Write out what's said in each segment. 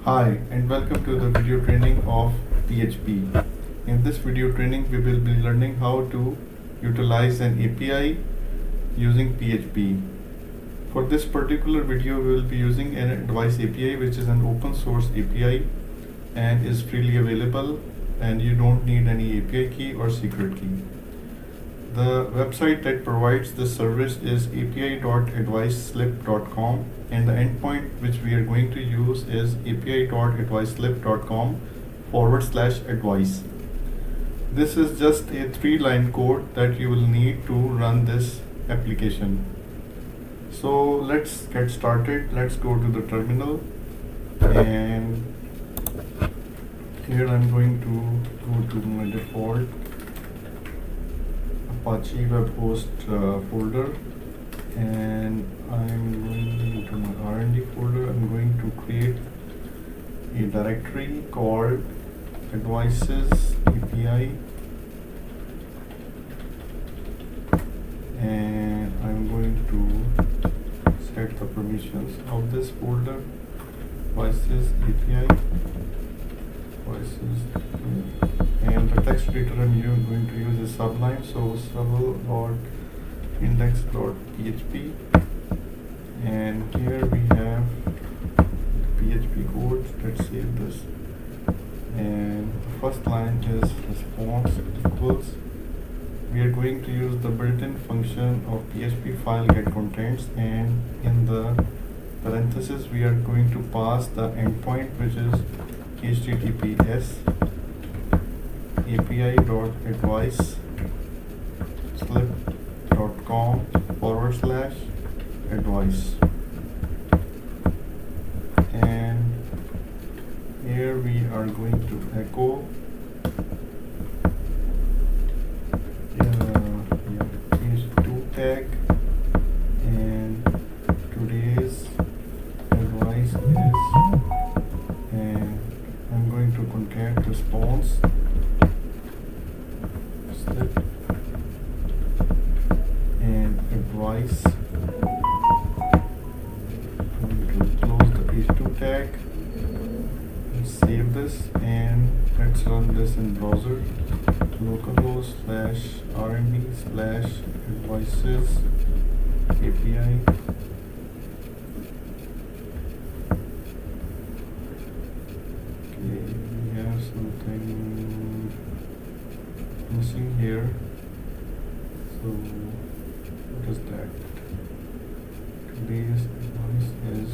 Hi and welcome to the video training of PHP. In this video training we will be learning how to utilize an API using PHP. For this particular video we will be using an advice API, which is an open source API and is freely available, and you don't need any API key or secret key. The website that provides this service is api.adviceslip.com, and the endpoint which we are going to use is api.adviceslip.com/advice. This is just a 3-line code that you will need to run this application. So let's get started. Let's go to the terminal, and here I'm going to go to my default Apache web host folder, and I'm going into my R&D folder. I'm going to create a directory called advices API, and I'm going to set the permissions of this folder. Advices API, advices, and the text editor I'm going to use is Sublime, so subl.index.php, and here we have the PHP code. Let's save this, and the first line is response equals. We are going to use the built-in function of PHP file get contents, and in the parenthesis we are going to pass the endpoint, which is https api.adviceslip.com/advice, and here we are going to echo ph2 tag, and today's advice is, and I'm going to concat response slip and advice. I'm going to close the ph2 tag and save this, and let's run this in browser. localhost/rnd/advices API. Okay, we have something missing here. So what is that? Today's advice is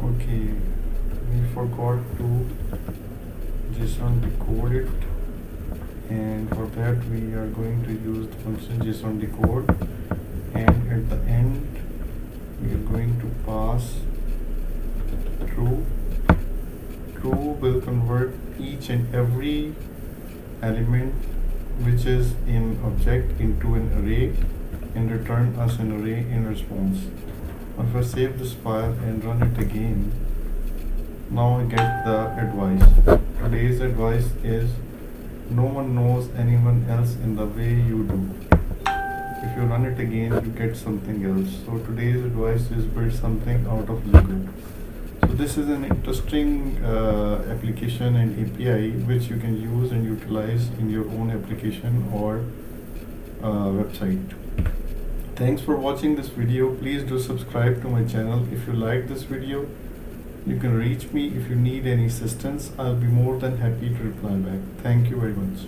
okay, we forgot to JSON decode it, and for that we are going to use the function JSON decode, and at the end we are going to pass true. True will convert each and every element which is in object into an array and return us an array in response. If I save this file and run it again, now I get the advice. Today's advice is no one knows anyone else in the way you do. If you run it again, you get something else. So today's advice is build something out of Lego. So this is an interesting application and API which you can use and utilize in your own application or website. Thanks for watching this video. Please do subscribe to my channel. If you like this video, you can reach me if you need any assistance. I'll be more than happy to reply back. Thank you very much.